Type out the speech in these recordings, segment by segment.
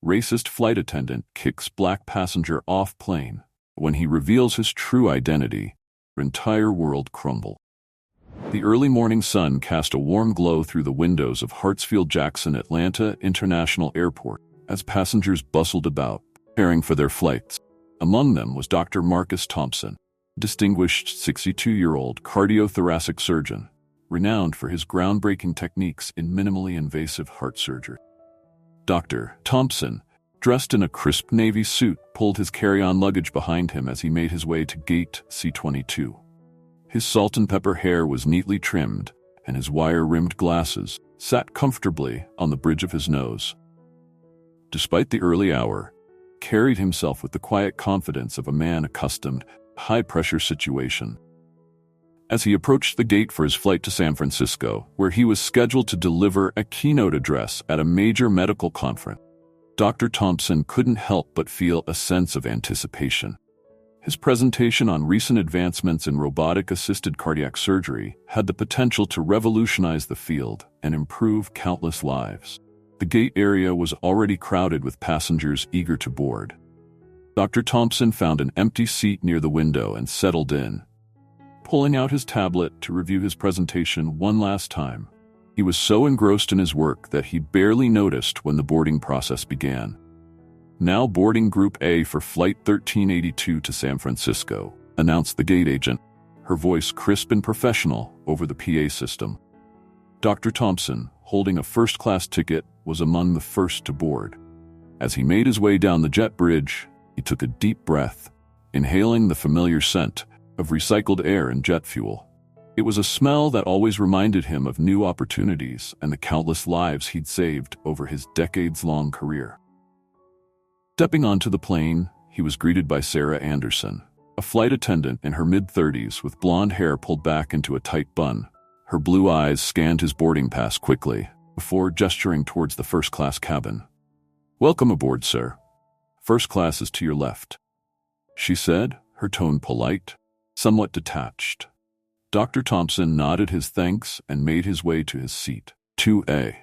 Racist flight attendant kicks black passenger off plane. When he reveals his true identity, her entire world crumbles. The early morning sun cast a warm glow through the windows of Hartsfield-Jackson Atlanta International Airport as passengers bustled about, preparing for their flights. Among them was Dr. Marcus Thompson, a distinguished 62-year-old cardiothoracic surgeon, renowned for his groundbreaking techniques in minimally invasive heart surgery. Dr. Thompson, dressed in a crisp navy suit, pulled his carry-on luggage behind him as he made his way to gate C-22. His salt-and-pepper hair was neatly trimmed, and his wire-rimmed glasses sat comfortably on the bridge of his nose. Despite the early hour, he carried himself with the quiet confidence of a man accustomed to a high-pressure situation. As he approached the gate for his flight to San Francisco, where he was scheduled to deliver a keynote address at a major medical conference, Dr. Thompson couldn't help but feel a sense of anticipation. His presentation on recent advancements in robotic-assisted cardiac surgery had the potential to revolutionize the field and improve countless lives. The gate area was already crowded with passengers eager to board. Dr. Thompson found an empty seat near the window and settled in, pulling out his tablet to review his presentation one last time. He was so engrossed in his work that he barely noticed when the boarding process began. "Now boarding Group A for Flight 1382 to San Francisco," announced the gate agent, her voice crisp and professional over the PA system. Dr. Thompson, holding a first-class ticket, was among the first to board. As he made his way down the jet bridge, he took a deep breath, inhaling the familiar scent of recycled air and jet fuel. It was a smell that always reminded him of new opportunities and the countless lives he'd saved over his decades-long career. Stepping onto the plane, he was greeted by Sarah Anderson, a flight attendant in her mid-30s with blonde hair pulled back into a tight bun. Her blue eyes scanned his boarding pass quickly before gesturing towards the first-class cabin. "Welcome aboard, sir. First class is to your left," she said, her tone polite, somewhat detached. Dr. Thompson nodded his thanks and made his way to his seat, 2A,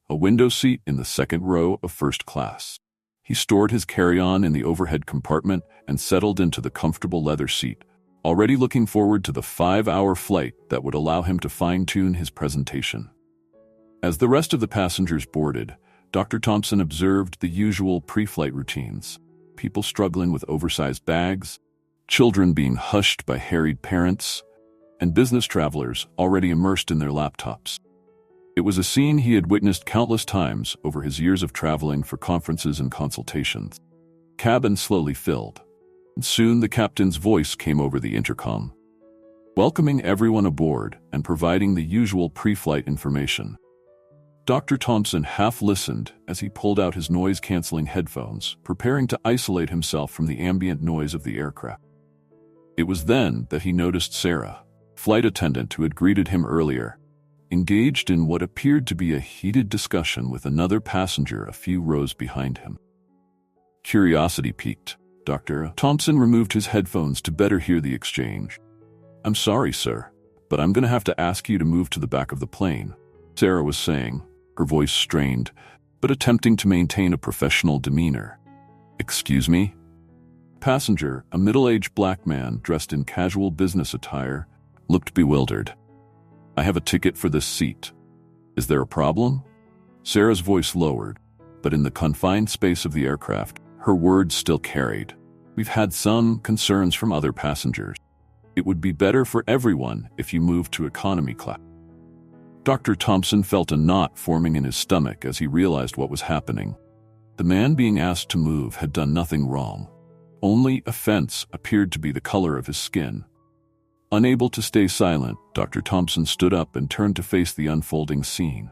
a window seat in the second row of first class. He stored his carry-on in the overhead compartment and settled into the comfortable leather seat, already looking forward to the 5-hour flight that would allow him to fine-tune his presentation. As the rest of the passengers boarded, Dr. Thompson observed the usual pre-flight routines: people struggling with oversized bags, children being hushed by harried parents, and business travelers already immersed in their laptops. It was a scene he had witnessed countless times over his years of traveling for conferences and consultations. Cabin slowly filled, and soon the captain's voice came over the intercom, welcoming everyone aboard and providing the usual pre-flight information. Dr. Thompson half listened as he pulled out his noise-canceling headphones, preparing to isolate himself from the ambient noise of the aircraft. It was then that he noticed Sarah, flight attendant who had greeted him earlier, engaged in what appeared to be a heated discussion with another passenger a few rows behind him. Curiosity piqued. Dr. Thompson removed his headphones to better hear the exchange. "I'm sorry, sir, but I'm going to have to ask you to move to the back of the plane," Sarah was saying, her voice strained, but attempting to maintain a professional demeanor. "Excuse me?" Passenger, a middle-aged black man dressed in casual business attire, looked bewildered. "I have a ticket for this seat. Is there a problem?" Sarah's voice lowered, but in the confined space of the aircraft, her words still carried. "We've had some concerns from other passengers. It would be better for everyone if you moved to economy class." Dr. Thompson felt a knot forming in his stomach as he realized what was happening. The man being asked to move had done nothing wrong. Only offense appeared to be the color of his skin. Unable to stay silent, Dr. Thompson stood up and turned to face the unfolding scene.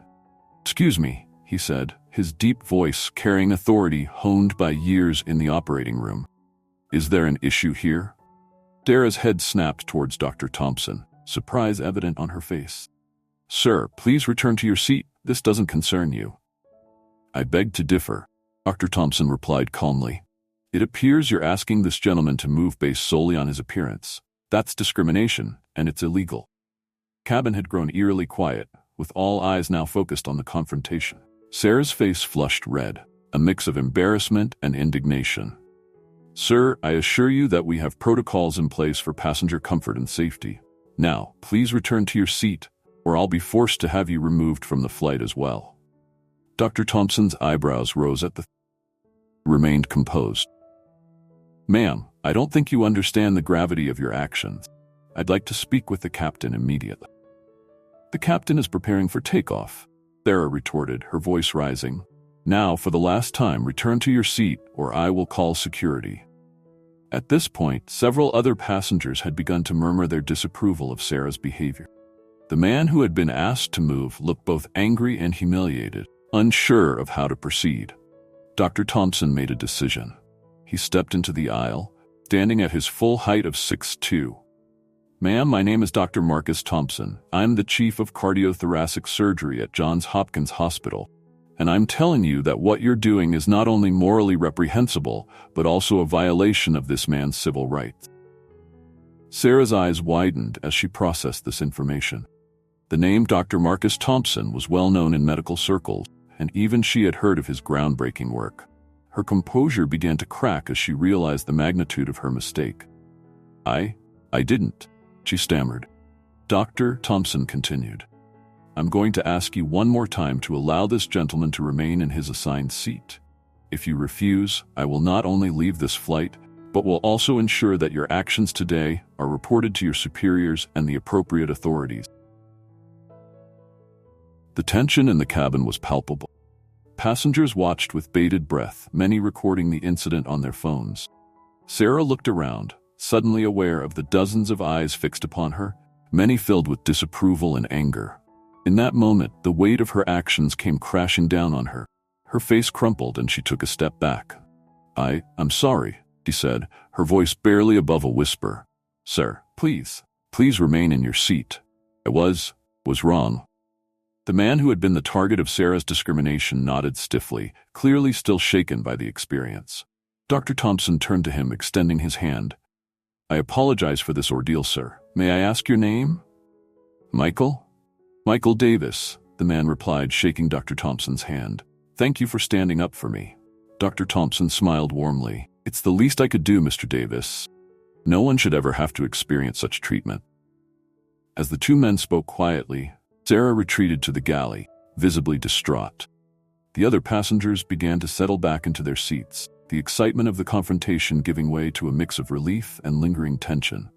"Excuse me," he said, his deep voice carrying authority honed by years in the operating room. "Is there an issue here?" Sarah's head snapped towards Dr. Thompson, surprise evident on her face. "Sir, please return to your seat. This doesn't concern you." "I beg to differ," Dr. Thompson replied calmly. "It appears you're asking this gentleman to move based solely on his appearance. That's discrimination, and it's illegal." Cabin had grown eerily quiet, with all eyes now focused on the confrontation. Sarah's face flushed red, a mix of embarrassment and indignation. "Sir, I assure you that we have protocols in place for passenger comfort and safety. Now, please return to your seat, or I'll be forced to have you removed from the flight as well." Dr. Thompson's eyebrows rose at the remained composed. "Ma'am, I don't think you understand the gravity of your actions. I'd like to speak with the captain immediately." "The captain is preparing for takeoff," Sarah retorted, her voice rising. "Now, for the last time, return to your seat, or I will call security." At this point, several other passengers had begun to murmur their disapproval of Sarah's behavior. The man who had been asked to move looked both angry and humiliated, unsure of how to proceed. Dr. Thompson made a decision. He stepped into the aisle, standing at his full height of 6'2". "Ma'am, my name is Dr. Marcus Thompson. I'm the chief of cardiothoracic surgery at Johns Hopkins Hospital. And I'm telling you that what you're doing is not only morally reprehensible, but also a violation of this man's civil rights." Sarah's eyes widened as she processed this information. The name Dr. Marcus Thompson was well known in medical circles, and even she had heard of his groundbreaking work. Her composure began to crack as she realized the magnitude of her mistake. I didn't," she stammered. Dr. Thompson continued. "I'm going to ask you one more time to allow this gentleman to remain in his assigned seat. If you refuse, I will not only leave this flight, but will also ensure that your actions today are reported to your superiors and the appropriate authorities." The tension in the cabin was palpable. Passengers watched with bated breath, many recording the incident on their phones. Sarah looked around, suddenly aware of the dozens of eyes fixed upon her, many filled with disapproval and anger. In that moment, the weight of her actions came crashing down on her. Her face crumpled and she took a step back. I'm sorry," she said, her voice barely above a whisper. "Sir, please remain in your seat. I was wrong." The man who had been the target of Sarah's discrimination nodded stiffly, clearly still shaken by the experience. Dr. Thompson turned to him, extending his hand. "I apologize for this ordeal, sir. May I ask your name?" "Michael?" "Michael Davis," the man replied, shaking Dr. Thompson's hand. "Thank you for standing up for me." Dr. Thompson smiled warmly. "It's the least I could do, Mr. Davis. No one should ever have to experience such treatment." As the two men spoke quietly, Sarah retreated to the galley, visibly distraught. The other passengers began to settle back into their seats, the excitement of the confrontation giving way to a mix of relief and lingering tension.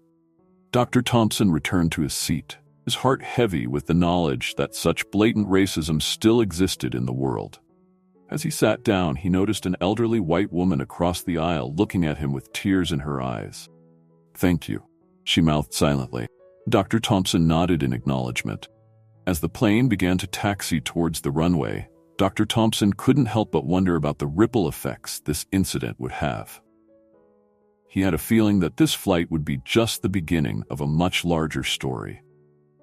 Dr. Thompson returned to his seat, his heart heavy with the knowledge that such blatant racism still existed in the world. As he sat down, he noticed an elderly white woman across the aisle looking at him with tears in her eyes. "Thank you," she mouthed silently. Dr. Thompson nodded in acknowledgement. As the plane began to taxi towards the runway, Dr. Thompson couldn't help but wonder about the ripple effects this incident would have. He had a feeling that this flight would be just the beginning of a much larger story.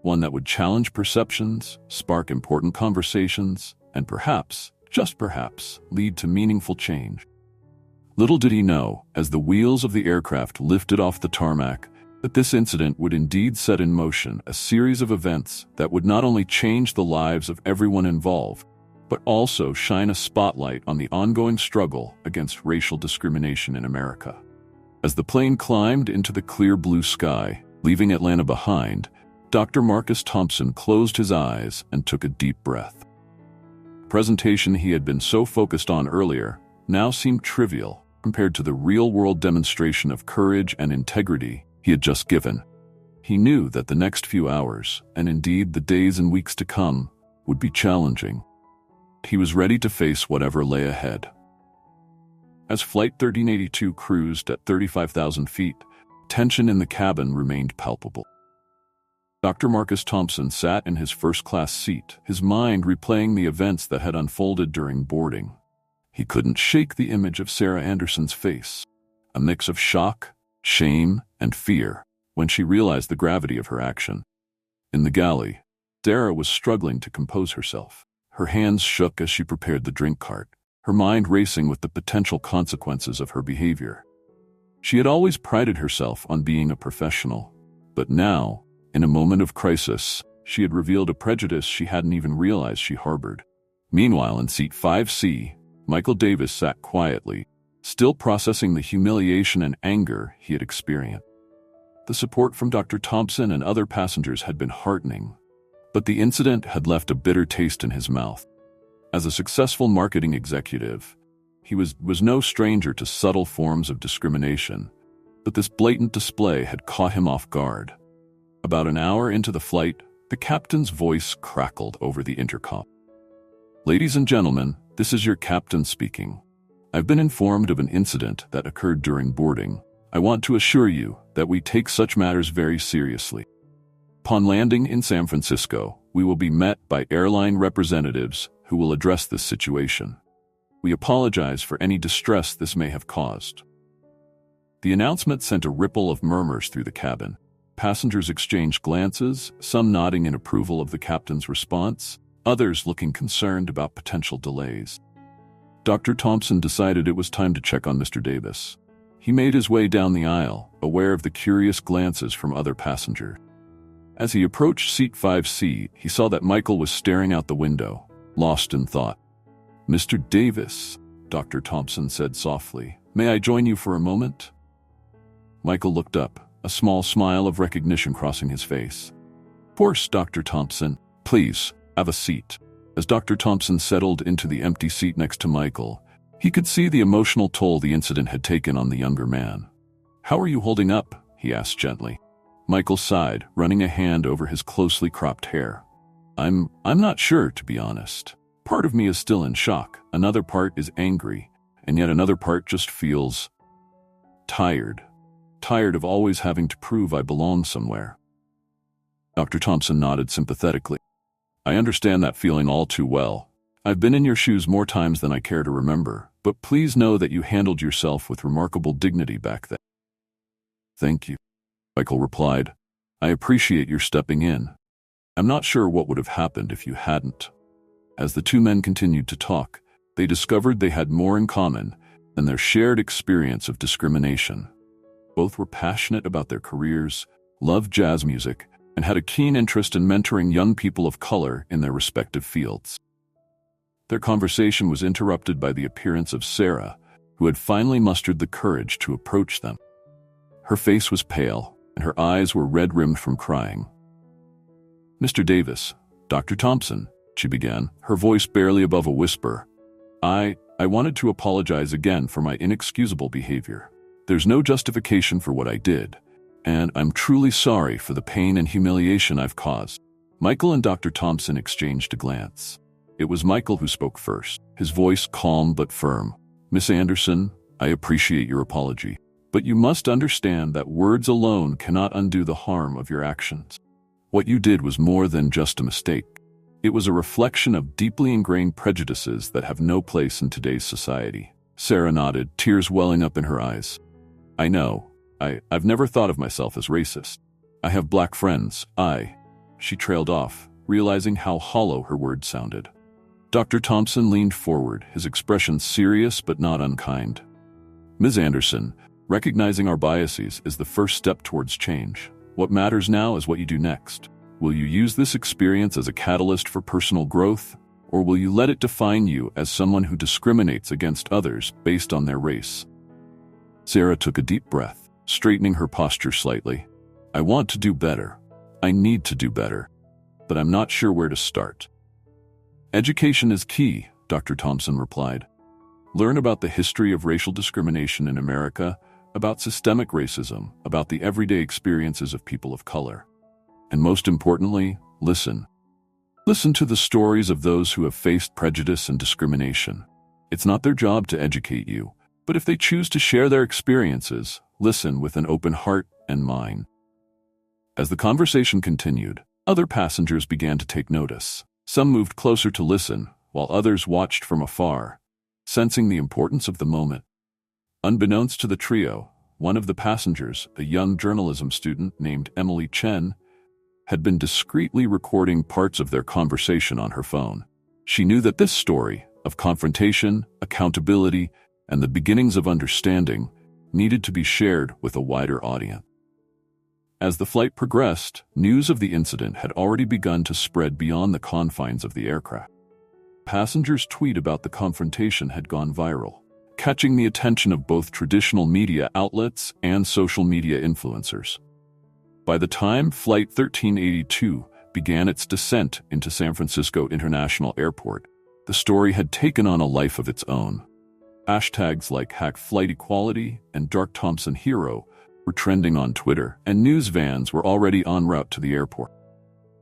One that would challenge perceptions, spark important conversations, and perhaps, just perhaps, lead to meaningful change. Little did he know, as the wheels of the aircraft lifted off the tarmac, that this incident would indeed set in motion a series of events that would not only change the lives of everyone involved, but also shine a spotlight on the ongoing struggle against racial discrimination in America. As the plane climbed into the clear blue sky, leaving Atlanta behind, Dr. Marcus Thompson closed his eyes and took a deep breath. The presentation he had been so focused on earlier now seemed trivial compared to the real-world demonstration of courage and integrity he had just given. He knew that the next few hours, and indeed the days and weeks to come, would be challenging. He was ready to face whatever lay ahead. As Flight 1382 cruised at 35,000 feet, tension in the cabin remained palpable. Dr. Marcus Thompson sat in his first-class seat, his mind replaying the events that had unfolded during boarding. He couldn't shake the image of Sarah Anderson's face, a mix of shock, shame, and fear, when she realized the gravity of her action. In the galley, Sarah was struggling to compose herself. Her hands shook as she prepared the drink cart, her mind racing with the potential consequences of her behavior. She had always prided herself on being a professional, but now, in a moment of crisis, she had revealed a prejudice she hadn't even realized she harbored. Meanwhile, in seat 5C, Michael Davis sat quietly, still processing the humiliation and anger he had experienced. The support from Dr. Thompson and other passengers had been heartening, but the incident had left a bitter taste in his mouth. As a successful marketing executive, he was no stranger to subtle forms of discrimination, but this blatant display had caught him off guard. About an hour into the flight, the captain's voice crackled over the intercom. "Ladies and gentlemen, this is your captain speaking. I've been informed of an incident that occurred during boarding. I want to assure you that we take such matters very seriously. Upon landing in San Francisco, we will be met by airline representatives who will address this situation. We apologize for any distress this may have caused." The announcement sent a ripple of murmurs through the cabin. Passengers exchanged glances, some nodding in approval of the captain's response, others looking concerned about potential delays. Dr. Thompson decided it was time to check on Mr. Davis. He made his way down the aisle, aware of the curious glances from other passengers. As he approached seat 5C, he saw that Michael was staring out the window, lost in thought. "Mr. Davis," Dr. Thompson said softly, "may I join you for a moment?" Michael looked up, a small smile of recognition crossing his face. "Of course, Dr. Thompson. Please, have a seat." As Dr. Thompson settled into the empty seat next to Michael, he could see the emotional toll the incident had taken on the younger man. "How are you holding up?" he asked gently. Michael sighed, running a hand over his closely cropped hair. I'm not sure, to be honest. Part of me is still in shock, another part is angry, and yet another part just feels tired. Tired of always having to prove I belong somewhere." Dr. Thompson nodded sympathetically. "I understand that feeling all too well. I've been in your shoes more times than I care to remember, but please know that you handled yourself with remarkable dignity back then." "Thank you," Michael replied. "I appreciate your stepping in. I'm not sure what would have happened if you hadn't." As the two men continued to talk, they discovered they had more in common than their shared experience of discrimination. Both were passionate about their careers, loved jazz music, and had a keen interest in mentoring young people of color in their respective fields. Their conversation was interrupted by the appearance of Sarah, who had finally mustered the courage to approach them. Her face was pale, and her eyes were red-rimmed from crying. "Mr. Davis, Dr. Thompson," she began, her voice barely above a whisper. I wanted to apologize again for my inexcusable behavior. There's no justification for what I did, and I'm truly sorry for the pain and humiliation I've caused." Michael and Dr. Thompson exchanged a glance. It was Michael who spoke first, his voice calm but firm. "Miss Anderson, I appreciate your apology, but you must understand that words alone cannot undo the harm of your actions. What you did was more than just a mistake. It was a reflection of deeply ingrained prejudices that have no place in today's society." Sarah nodded, tears welling up in her eyes. "I know. I've never thought of myself as racist. I have black friends. She trailed off, realizing how hollow her words sounded. Dr. Thompson leaned forward, his expression serious but not unkind. "Ms. Anderson, recognizing our biases is the first step towards change. What matters now is what you do next. Will you use this experience as a catalyst for personal growth, or will you let it define you as someone who discriminates against others based on their race?" Sarah took a deep breath, straightening her posture slightly. "I want to do better. I need to do better, but I'm not sure where to start." "Education is key," Dr. Thompson replied. "Learn about the history of racial discrimination in America, about systemic racism, about the everyday experiences of people of color. And most importantly, listen. Listen to the stories of those who have faced prejudice and discrimination. It's not their job to educate you, but if they choose to share their experiences, listen with an open heart and mind." As the conversation continued, other passengers began to take notice. Some moved closer to listen, while others watched from afar, sensing the importance of the moment. Unbeknownst to the trio, one of the passengers, a young journalism student named Emily Chen, had been discreetly recording parts of their conversation on her phone. She knew that this story, of confrontation, accountability, and the beginnings of understanding, needed to be shared with a wider audience. As the flight progressed, news of the incident had already begun to spread beyond the confines of the aircraft. passenger's tweet about the confrontation had gone viral, catching the attention of both traditional media outlets and social media influencers. By the time Flight 1382 began its descent into San Francisco International Airport, the story had taken on a life of its own. Hashtags like #FlightEquality and Dark Thompson Hero were trending on Twitter, and news vans were already en route to the airport.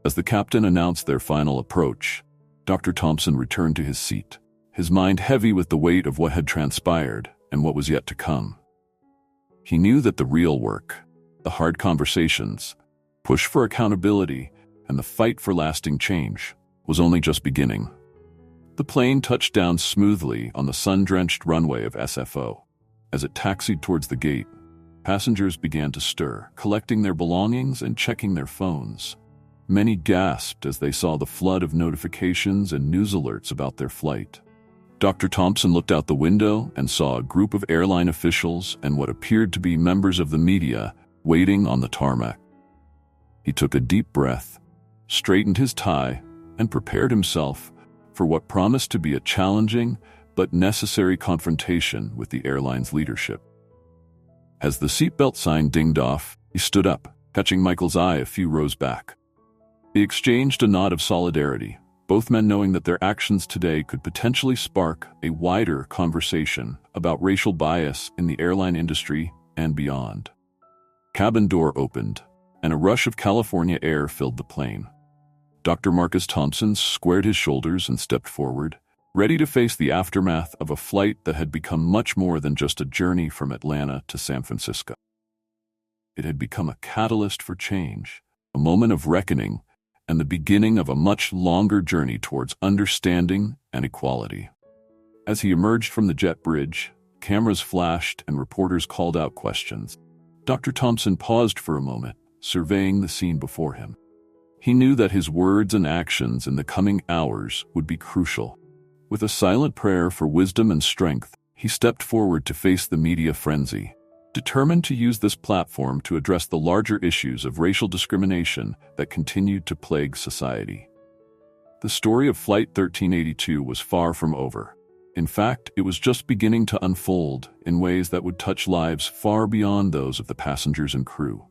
As the captain announced their final approach, Dr. Thompson returned to his seat, his mind heavy with the weight of what had transpired and what was yet to come. He knew that the real work, the hard conversations, push for accountability, and the fight for lasting change was only just beginning. The plane touched down smoothly on the sun-drenched runway of SFO. As it taxied towards the gate, passengers began to stir, collecting their belongings and checking their phones. Many gasped as they saw the flood of notifications and news alerts about their flight. Dr. Thompson looked out the window and saw a group of airline officials and what appeared to be members of the media waiting on the tarmac. He took a deep breath, straightened his tie, and prepared himself for what promised to be a challenging but necessary confrontation with the airline's leadership. As the seatbelt sign dinged off, he stood up, catching Michael's eye a few rows back. They exchanged a nod of solidarity, both men knowing that their actions today could potentially spark a wider conversation about racial bias in the airline industry and beyond. Cabin door opened, and a rush of California air filled the plane. Dr. Marcus Thompson squared his shoulders and stepped forward, ready to face the aftermath of a flight that had become much more than just a journey from Atlanta to San Francisco. It had become a catalyst for change, a moment of reckoning, and the beginning of a much longer journey towards understanding and equality. As he emerged from the jet bridge, cameras flashed and reporters called out questions. Dr. Thompson paused for a moment, surveying the scene before him. He knew that his words and actions in the coming hours would be crucial. With a silent prayer for wisdom and strength, he stepped forward to face the media frenzy, determined to use this platform to address the larger issues of racial discrimination that continued to plague society. The story of Flight 1382 was far from over. In fact, it was just beginning to unfold in ways that would touch lives far beyond those of the passengers and crew.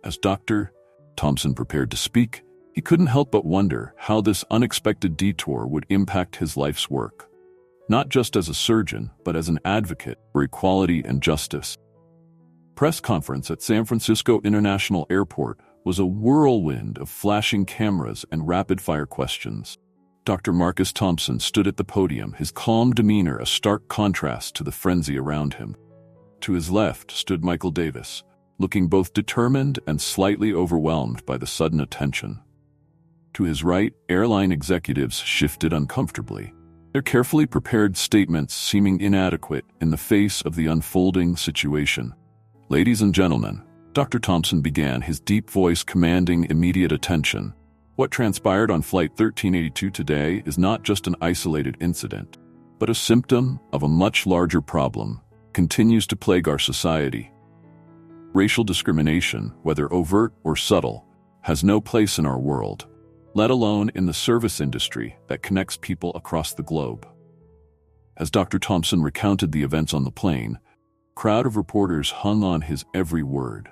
As Dr. Thompson prepared to speak, he couldn't help but wonder how this unexpected detour would impact his life's work, not just as a surgeon, but as an advocate for equality and justice. Press conference at San Francisco International Airport was a whirlwind of flashing cameras and rapid-fire questions. Dr. Marcus Thompson stood at the podium, his calm demeanor a stark contrast to the frenzy around him. To his left stood Michael Davis, looking both determined and slightly overwhelmed by the sudden attention. To his right, airline executives shifted uncomfortably, their carefully prepared statements seeming inadequate in the face of the unfolding situation. "Ladies and gentlemen," Dr. Thompson began, his deep voice commanding immediate attention. "What transpired on Flight 1382 today is not just an isolated incident, but a symptom of a much larger problem that continues to plague our society. Racial discrimination, whether overt or subtle, has no place in our world, let alone in the service industry that connects people across the globe." As Dr. Thompson recounted the events on the plane, a crowd of reporters hung on his every word.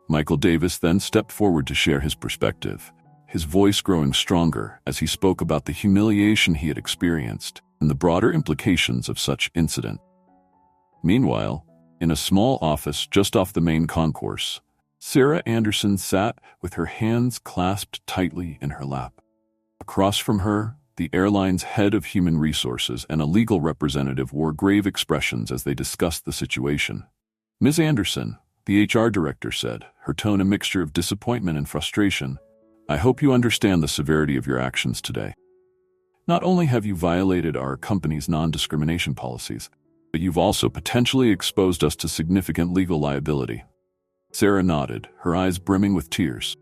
Michael Davis then stepped forward to share his perspective, his voice growing stronger as he spoke about the humiliation he had experienced and the broader implications of such incident. Meanwhile, in a small office just off the main concourse, Sarah Anderson sat with her hands clasped tightly in her lap. Across from her, the airline's head of human resources and a legal representative wore grave expressions as they discussed the situation. "Ms. Anderson," the HR director said, her tone a mixture of disappointment and frustration, "I hope you understand the severity of your actions today. Not only have you violated our company's non-discrimination policies, but you've also potentially exposed us to significant legal liability." Sarah nodded, her eyes brimming with tears.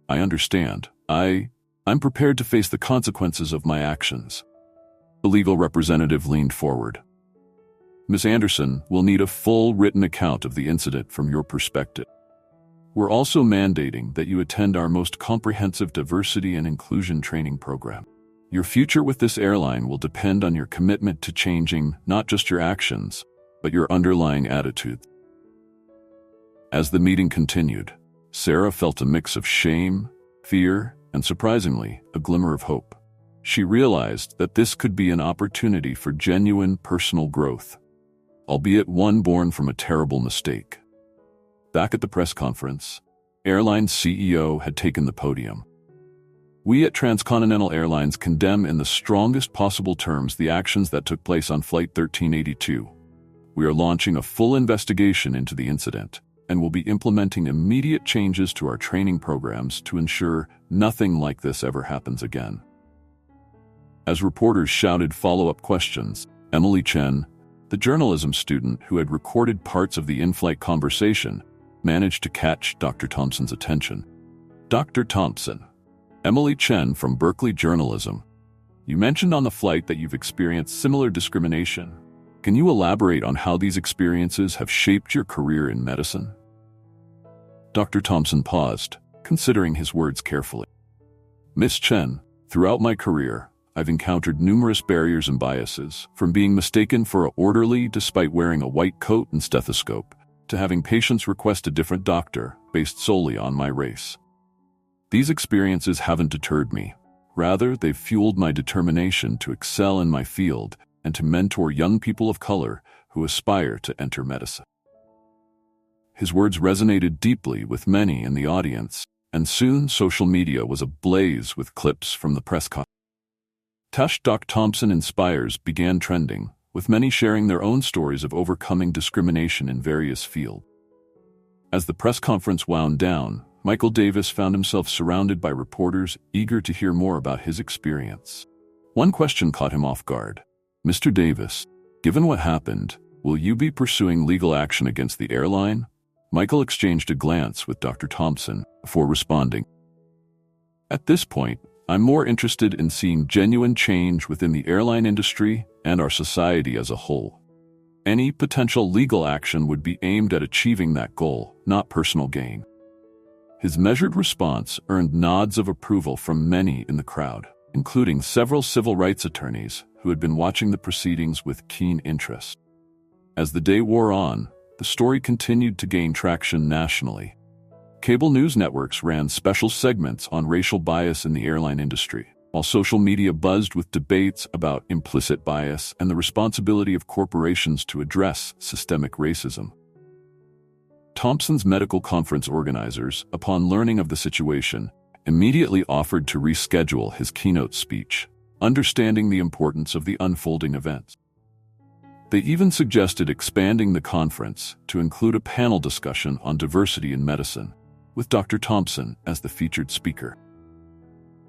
"I understand. I'm prepared to face the consequences of my actions." The legal representative leaned forward. "Ms. Anderson, we'll need a full written account of the incident from your perspective. We're also mandating that you attend our most comprehensive diversity and inclusion training program. Your future with this airline will depend on your commitment to changing not just your actions, but your underlying attitude. As the meeting continued, Sarah felt a mix of shame, fear, and surprisingly, a glimmer of hope. She realized that this could be an opportunity for genuine personal growth, albeit one born from a terrible mistake. Back at the press conference, airline CEO had taken the podium. We at Transcontinental Airlines condemn in the strongest possible terms the actions that took place on Flight 1382. We are launching a full investigation into the incident and will be implementing immediate changes to our training programs to ensure nothing like this ever happens again. As reporters shouted follow-up questions, Emily Chen, the journalism student who had recorded parts of the in-flight conversation, managed to catch Dr. Thompson's attention. Dr. Thompson, Emily Chen from Berkeley Journalism. You mentioned on the flight that you've experienced similar discrimination. Can you elaborate on how these experiences have shaped your career in medicine? Dr. Thompson paused, considering his words carefully. Miss Chen, throughout my career, I've encountered numerous barriers and biases, from being mistaken for an orderly despite wearing a white coat and stethoscope, to having patients request a different doctor based solely on my race. These experiences haven't deterred me. Rather, they've fueled my determination to excel in my field and to mentor young people of color who aspire to enter medicine. His words resonated deeply with many in the audience, and soon social media was ablaze with clips from the press conference. Dr. Thompson Inspires began trending, with many sharing their own stories of overcoming discrimination in various fields. As the press conference wound down, Michael Davis found himself surrounded by reporters eager to hear more about his experience. One question caught him off guard. Mr. Davis, given what happened, will you be pursuing legal action against the airline? Michael exchanged a glance with Dr. Thompson before responding. At this point, I'm more interested in seeing genuine change within the airline industry and our society as a whole. Any potential legal action would be aimed at achieving that goal, not personal gain. His measured response earned nods of approval from many in the crowd, including several civil rights attorneys who had been watching the proceedings with keen interest. As the day wore on, the story continued to gain traction nationally. Cable news networks ran special segments on racial bias in the airline industry, while social media buzzed with debates about implicit bias and the responsibility of corporations to address systemic racism. Thompson's medical conference organizers, upon learning of the situation, immediately offered to reschedule his keynote speech, understanding the importance of the unfolding events. They even suggested expanding the conference to include a panel discussion on diversity in medicine, with Dr. Thompson as the featured speaker.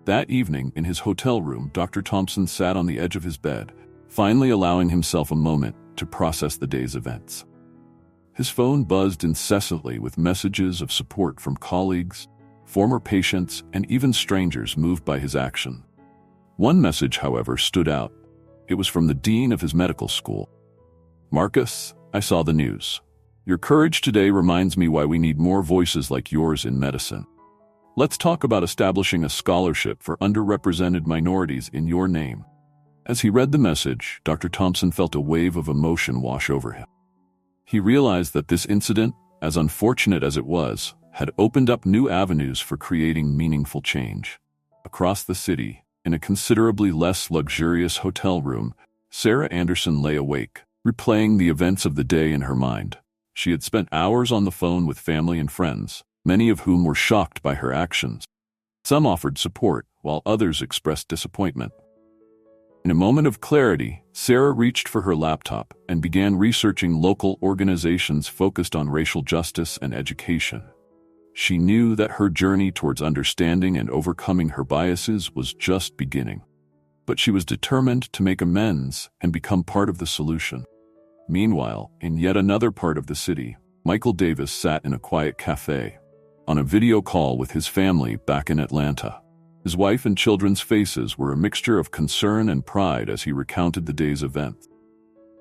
That evening, in his hotel room, Dr. Thompson sat on the edge of his bed, finally allowing himself a moment to process the day's events. His phone buzzed incessantly with messages of support from colleagues, former patients, and even strangers moved by his action. One message, however, stood out. It was from the dean of his medical school. Marcus, I saw the news. Your courage today reminds me why we need more voices like yours in medicine. Let's talk about establishing a scholarship for underrepresented minorities in your name. As he read the message, Dr. Thompson felt a wave of emotion wash over him. He realized that this incident, as unfortunate as it was, had opened up new avenues for creating meaningful change. Across the city, in a considerably less luxurious hotel room, Sarah Anderson lay awake, replaying the events of the day in her mind. She had spent hours on the phone with family and friends, many of whom were shocked by her actions. Some offered support, while others expressed disappointment. In a moment of clarity, Sarah reached for her laptop and began researching local organizations focused on racial justice and education. She knew that her journey towards understanding and overcoming her biases was just beginning. But she was determined to make amends and become part of the solution. Meanwhile, in yet another part of the city, Michael Davis sat in a quiet cafe, on a video call with his family back in Atlanta. His wife and children's faces were a mixture of concern and pride as he recounted the day's events.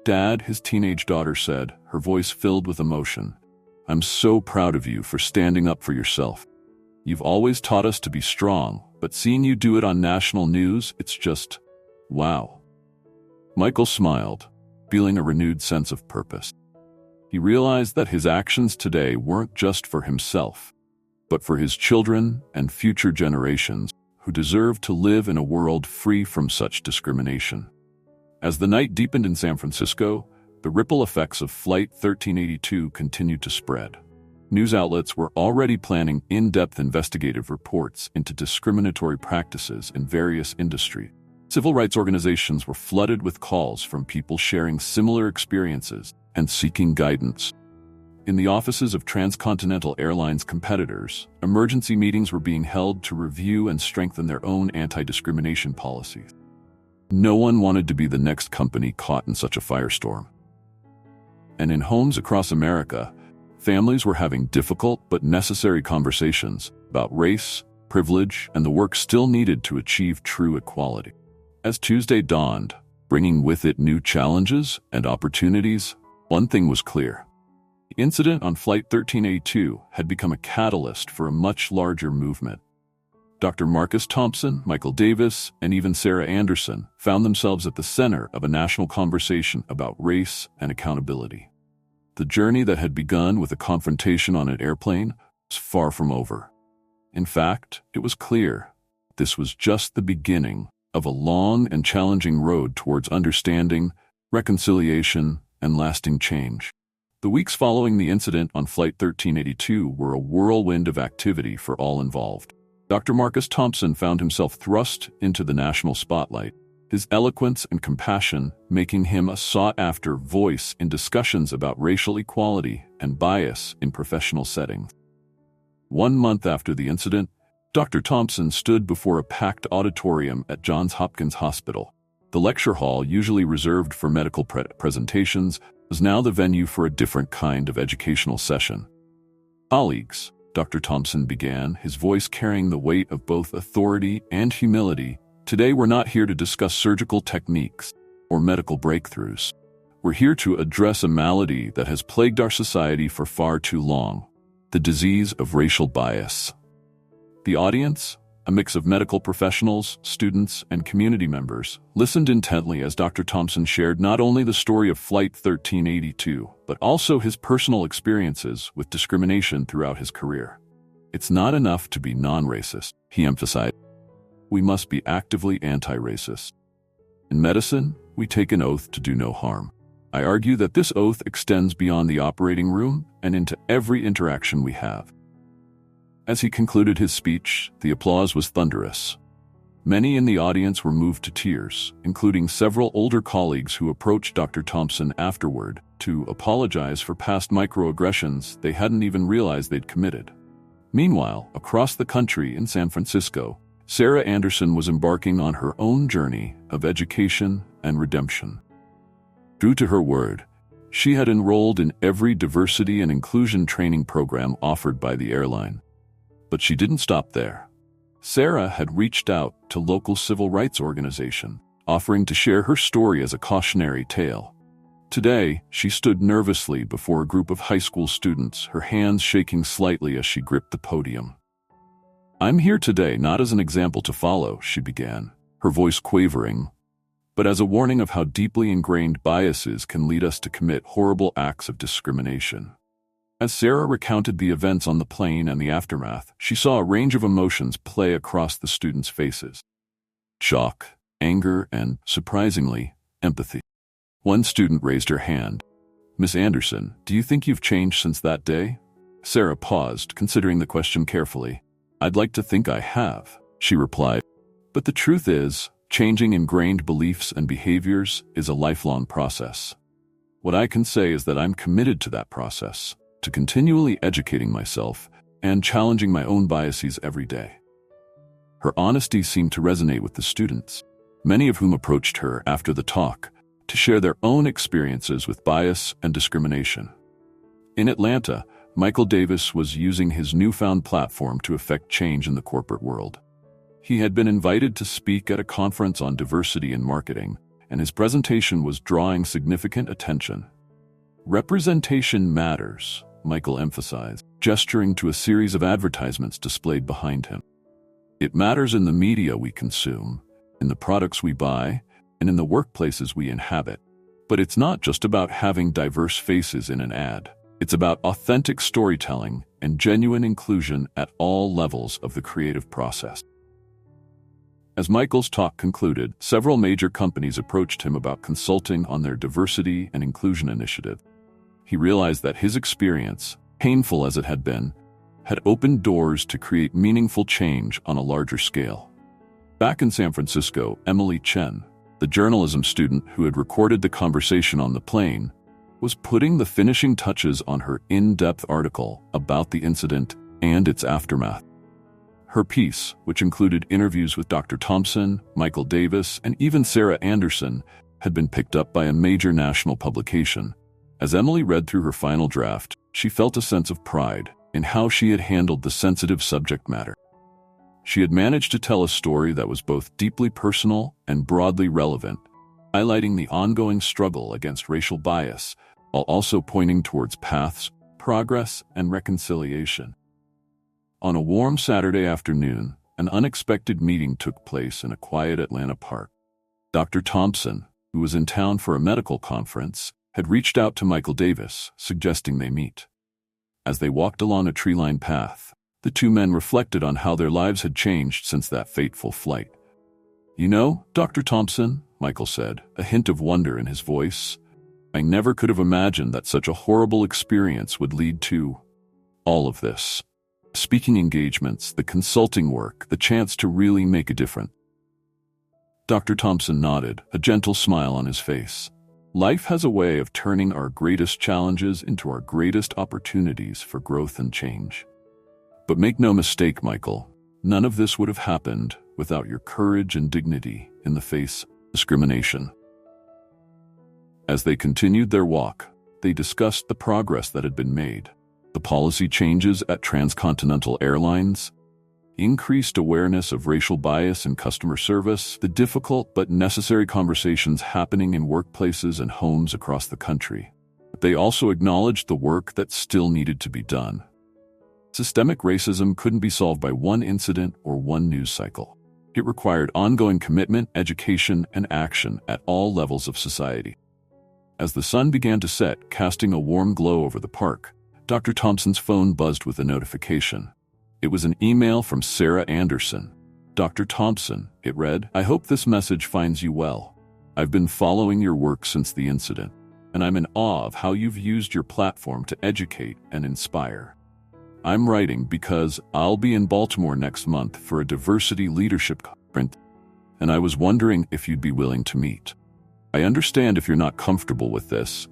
Dad, his teenage daughter said, her voice filled with emotion, I'm so proud of you for standing up for yourself. You've always taught us to be strong, but seeing you do it on national news, it's just, wow. Michael smiled, feeling a renewed sense of purpose. He realized that his actions today weren't just for himself, but for his children and future generations who deserve to live in a world free from such discrimination. As the night deepened in San Francisco, the ripple effects of Flight 1382 continued to spread. News outlets were already planning in-depth investigative reports into discriminatory practices in various industries. Civil rights organizations were flooded with calls from people sharing similar experiences and seeking guidance. In the offices of transcontinental airlines competitors, emergency meetings were being held to review and strengthen their own anti-discrimination policies. No one wanted to be the next company caught in such a firestorm. And in homes across America, families were having difficult but necessary conversations about race, privilege, and the work still needed to achieve true equality. As Tuesday dawned, bringing with it new challenges and opportunities, one thing was clear. The incident on Flight 1382 had become a catalyst for a much larger movement. Dr. Marcus Thompson, Michael Davis, and even Sarah Anderson found themselves at the center of a national conversation about race and accountability. The journey that had begun with a confrontation on an airplane was far from over. In fact, it was clear this was just the beginning of a long and challenging road towards understanding, reconciliation, and lasting change. The weeks following the incident on Flight 1382 were a whirlwind of activity for all involved. Dr. Marcus Thompson found himself thrust into the national spotlight, his eloquence and compassion making him a sought-after voice in discussions about racial equality and bias in professional settings. 1 month after the incident, Dr. Thompson stood before a packed auditorium at Johns Hopkins Hospital. The lecture hall, usually reserved for medical presentations, was now the venue for a different kind of educational session. "Colleagues," Dr. Thompson began, his voice carrying the weight of both authority and humility, "today we're not here to discuss surgical techniques or medical breakthroughs. We're here to address a malady that has plagued our society for far too long, the disease of racial bias." The audience, a mix of medical professionals, students, and community members, listened intently as Dr. Thompson shared not only the story of Flight 1382, but also his personal experiences with discrimination throughout his career. "It's not enough to be non-racist," he emphasized. "We must be actively anti-racist. In medicine, we take an oath to do no harm. I argue that this oath extends beyond the operating room and into every interaction we have." As he concluded his speech, the applause was thunderous. Many in the audience were moved to tears, including several older colleagues who approached Dr. Thompson afterward to apologize for past microaggressions they hadn't even realized they'd committed. Meanwhile, across the country in San Francisco, Sarah Anderson was embarking on her own journey of education and redemption. True to her word, she had enrolled in every diversity and inclusion training program offered by the airline. But she didn't stop there. Sarah had reached out to local civil rights organization, offering to share her story as a cautionary tale. Today, she stood nervously before a group of high school students, her hands shaking slightly as she gripped the podium. "I'm here today not as an example to follow," she began, her voice quavering, "but as a warning of how deeply ingrained biases can lead us to commit horrible acts of discrimination." As Sarah recounted the events on the plane and the aftermath, she saw a range of emotions play across the students' faces. Shock, anger, and, surprisingly, empathy. One student raised her hand. "Miss Anderson, do you think you've changed since that day?" Sarah paused, considering the question carefully. "I'd like to think I have," she replied. "But the truth is, changing ingrained beliefs and behaviors is a lifelong process. What I can say is that I'm committed to that process, to continually educating myself and challenging my own biases every day." Her honesty seemed to resonate with the students, many of whom approached her after the talk to share their own experiences with bias and discrimination. In Atlanta, Michael Davis was using his newfound platform to affect change in the corporate world. He had been invited to speak at a conference on diversity in marketing, and his presentation was drawing significant attention. "Representation matters," Michael emphasized, gesturing to a series of advertisements displayed behind him. It matters in the media we consume, in the products we buy, and in the workplaces we inhabit. But it's not just about having diverse faces in an ad. It's about authentic storytelling and genuine inclusion at all levels of the creative process. As Michael's talk concluded, several major companies approached him about consulting on their diversity and inclusion initiative. He realized that his experience, painful as it had been, had opened doors to create meaningful change on a larger scale. Back in San Francisco, Emily Chen, the journalism student who had recorded the conversation on the plane, was putting the finishing touches on her in-depth article about the incident and its aftermath. Her piece, which included interviews with Dr. Thompson, Michael Davis, and even Sarah Anderson, had been picked up by a major national publication. As Emily read through her final draft, she felt a sense of pride in how she had handled the sensitive subject matter. She had managed to tell a story that was both deeply personal and broadly relevant, highlighting the ongoing struggle against racial bias, while also pointing towards paths, progress, and reconciliation. On a warm Saturday afternoon, an unexpected meeting took place in a quiet Atlanta park. Dr. Thompson, who was in town for a medical conference, had reached out to Michael Davis, suggesting they meet. As they walked along a tree-lined path, the two men reflected on how their lives had changed since that fateful flight. "You know, Dr. Thompson," Michael said, a hint of wonder in his voice, "I never could have imagined that such a horrible experience would lead to all of this. Speaking engagements, the consulting work, the chance to really make a difference." Dr. Thompson nodded, a gentle smile on his face. Life has a way of turning our greatest challenges into our greatest opportunities for growth and change. But make no mistake, Michael, none of this would have happened without your courage and dignity in the face of discrimination. As they continued their walk, they discussed the progress that had been made, the policy changes at transcontinental airlines, increased awareness of racial bias in customer service, the difficult but necessary conversations happening in workplaces and homes across the country. They also acknowledged the work that still needed to be done. Systemic racism couldn't be solved by one incident or one news cycle. It required ongoing commitment, education, and action at all levels of society. As the sun began to set, casting a warm glow over the park, Dr. Thompson's phone buzzed with a notification. It was an email from Sarah Anderson. "Dr. Thompson," it read, "I hope this message finds you well. I've been following your work since the incident, and I'm in awe of how you've used your platform to educate and inspire. I'm writing because I'll be in Baltimore next month for a diversity leadership conference, and I was wondering if you'd be willing to meet. I understand if you're not comfortable with this,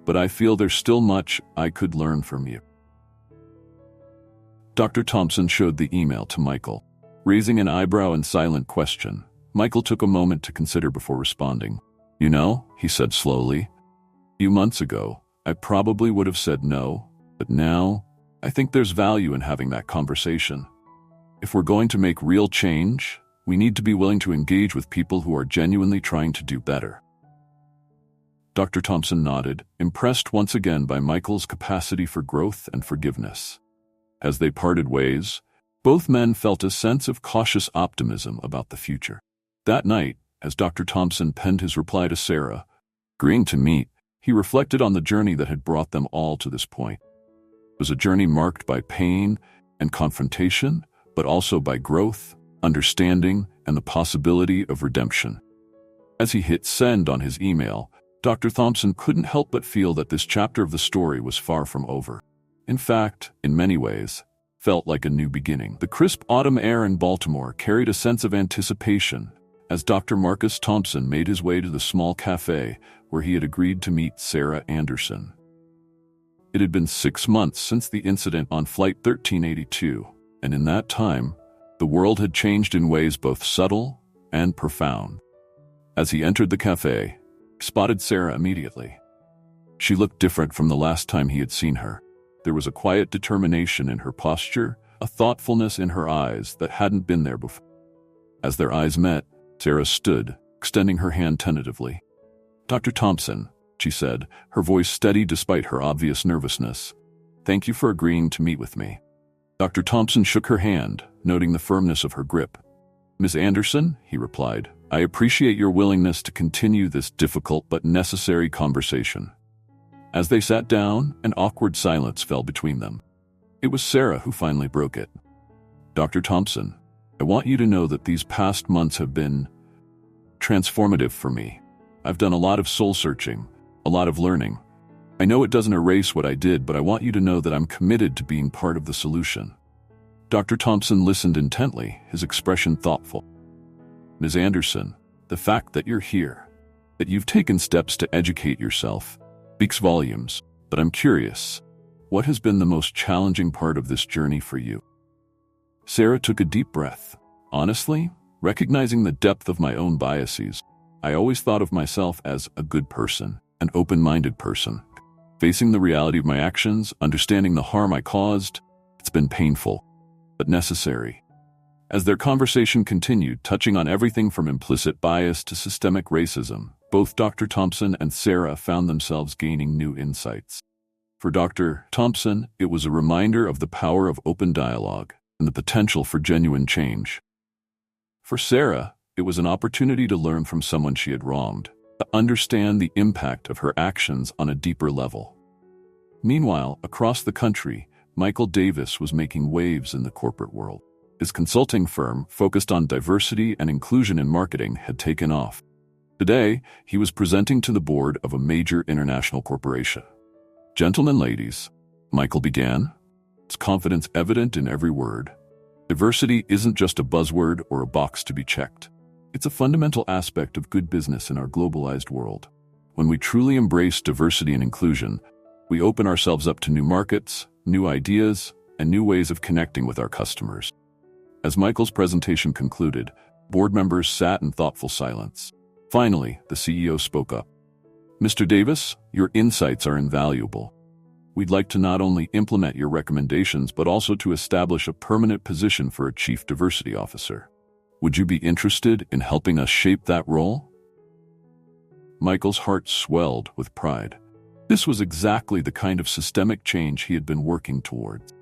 but I feel there's still much I could learn from you." Dr. Thompson showed the email to Michael. Raising an eyebrow in silent question, Michael took a moment to consider before responding. "You know," he said slowly, "a few months ago, I probably would have said no, but now, I think there's value in having that conversation. If we're going to make real change, we need to be willing to engage with people who are genuinely trying to do better." Dr. Thompson nodded, impressed once again by Michael's capacity for growth and forgiveness. As they parted ways, both men felt a sense of cautious optimism about the future. That night, as Dr. Thompson penned his reply to Sarah, agreeing to meet, he reflected on the journey that had brought them all to this point. It was a journey marked by pain and confrontation, but also by growth, understanding, and the possibility of redemption. As he hit send on his email, Dr. Thompson couldn't help but feel that this chapter of the story was far from over. In fact, in many ways, felt like a new beginning. The crisp autumn air in Baltimore carried a sense of anticipation as Dr. Marcus Thompson made his way to the small cafe where he had agreed to meet Sarah Anderson. It had been 6 months since the incident on Flight 1382, and in that time, the world had changed in ways both subtle and profound. As he entered the cafe, he spotted Sarah immediately. She looked different from the last time he had seen her. There was a quiet determination in her posture, a thoughtfulness in her eyes that hadn't been there before. As their eyes met, Sarah stood, extending her hand tentatively. "Dr. Thompson," she said, her voice steady despite her obvious nervousness, Thank you for agreeing to meet with me." Dr. Thompson shook her hand, noting the firmness of her grip. "Ms. Anderson," he replied, "I appreciate your willingness to continue this difficult but necessary conversation." As they sat down, an awkward silence fell between them. It was Sarah who finally broke it. "Dr. Thompson, I want you to know that these past months have been transformative for me. I've done a lot of soul-searching, a lot of learning. I know it doesn't erase what I did, but I want you to know that I'm committed to being part of the solution." Dr. Thompson listened intently, his expression thoughtful. "Ms. Anderson, the fact that you're here, that you've taken steps to educate yourself, speaks volumes, but I'm curious, what has been the most challenging part of this journey for you?" Sarah took a deep breath. "Honestly, recognizing the depth of my own biases, I always thought of myself as a good person, an open-minded person. Facing the reality of my actions, understanding the harm I caused, it's been painful, but necessary." As their conversation continued, touching on everything from implicit bias to systemic racism, both Dr. Thompson and Sarah found themselves gaining new insights. For Dr. Thompson, it was a reminder of the power of open dialogue and the potential for genuine change. For Sarah, it was an opportunity to learn from someone she had wronged, to understand the impact of her actions on a deeper level. Meanwhile, across the country, Michael Davis was making waves in the corporate world. His consulting firm, focused on diversity and inclusion in marketing, had taken off. Today, he was presenting to the board of a major international corporation. "Gentlemen, ladies," Michael began, his confidence evident in every word. "Diversity isn't just a buzzword or a box to be checked. It's a fundamental aspect of good business in our globalized world. When we truly embrace diversity and inclusion, we open ourselves up to new markets, new ideas, and new ways of connecting with our customers." As Michael's presentation concluded, board members sat in thoughtful silence. Finally, the CEO spoke up. "Mr. Davis, your insights are invaluable. We'd like to not only implement your recommendations, but also to establish a permanent position for a Chief Diversity Officer. Would you be interested in helping us shape that role?" Michael's heart swelled with pride. This was exactly the kind of systemic change he had been working towards.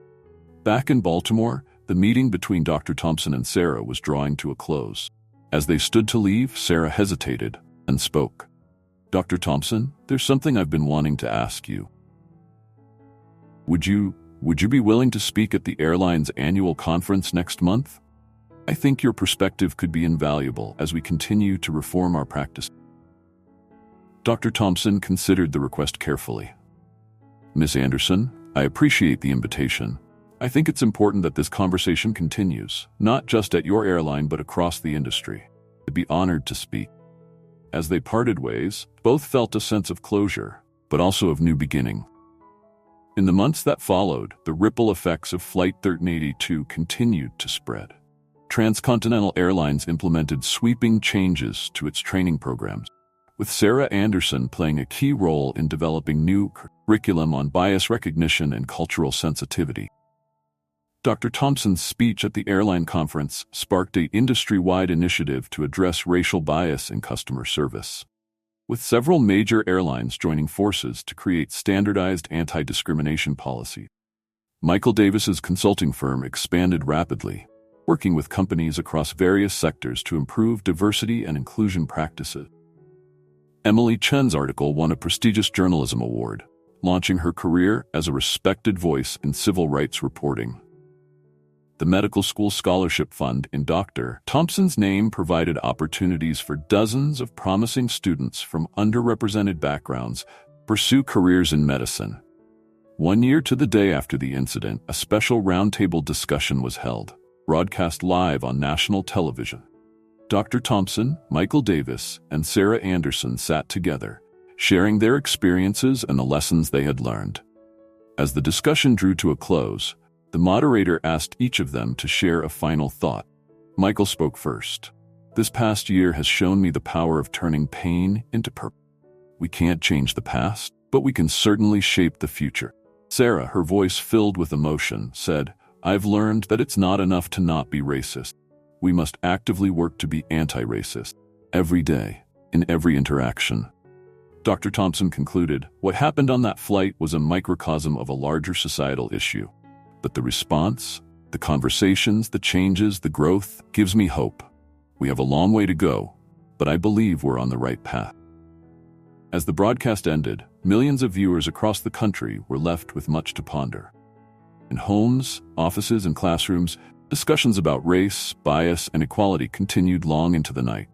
Back in Baltimore, the meeting between Dr. Thompson and Sarah was drawing to a close. As they stood to leave, Sarah hesitated and spoke. "Dr. Thompson, there's something I've been wanting to ask you. Would you be willing to speak at the airline's annual conference next month? I think your perspective could be invaluable as we continue to reform our practice." Dr. Thompson considered the request carefully. "Ms. Anderson, I appreciate the invitation. I think it's important that this conversation continues, not just at your airline but across the industry. I'd be honored to speak." As they parted ways, both felt a sense of closure, but also of new beginning. In the months that followed, the ripple effects of Flight 1382 continued to spread. Transcontinental Airlines implemented sweeping changes to its training programs, with Sarah Anderson playing a key role in developing new curriculum on bias recognition and cultural sensitivity. Dr. Thompson's speech at the airline conference sparked an industry-wide initiative to address racial bias in customer service, with several major airlines joining forces to create standardized anti-discrimination policies. Michael Davis's consulting firm expanded rapidly, working with companies across various sectors to improve diversity and inclusion practices. Emily Chen's article won a prestigious journalism award, launching her career as a respected voice in civil rights reporting. The Medical School Scholarship Fund in Dr. Thompson's name provided opportunities for dozens of promising students from underrepresented backgrounds to pursue careers in medicine. 1 year to the day after the incident, a special roundtable discussion was held, broadcast live on national television. Dr. Thompson, Michael Davis, and Sarah Anderson sat together, sharing their experiences and the lessons they had learned. As the discussion drew to a close, the moderator asked each of them to share a final thought. Michael spoke first. "This past year has shown me the power of turning pain into purpose. We can't change the past, but we can certainly shape the future." Sarah, her voice filled with emotion, said, "I've learned that it's not enough to not be racist. We must actively work to be anti-racist, every day, in every interaction." Dr. Thompson concluded, what happened on that flight was a microcosm of a larger societal issue. But the response, the conversations, the changes, the growth gives me hope. We have a long way to go, but I believe we're on the right path. As the broadcast ended, millions of viewers across the country were left with much to ponder. In homes, offices, and classrooms, discussions about race, bias, and equality continued long into the night.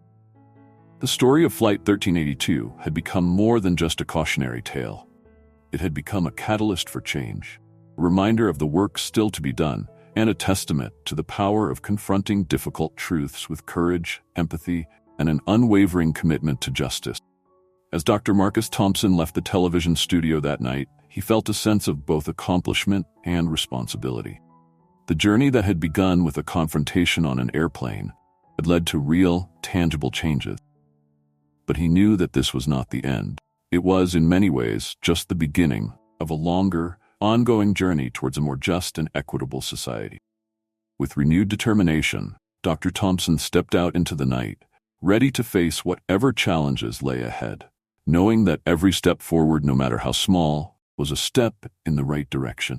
The story of Flight 1382 had become more than just a cautionary tale. It had become a catalyst for change, a reminder of the work still to be done, and a testament to the power of confronting difficult truths with courage, empathy, and an unwavering commitment to justice. As Dr. Marcus Thompson left the television studio that night, he felt a sense of both accomplishment and responsibility. The journey that had begun with a confrontation on an airplane had led to real, tangible changes. But he knew that this was not the end. It was, in many ways, just the beginning of a longer, ongoing journey towards a more just and equitable society. With renewed determination, Dr. Thompson stepped out into the night, ready to face whatever challenges lay ahead, knowing that every step forward, no matter how small, was a step in the right direction.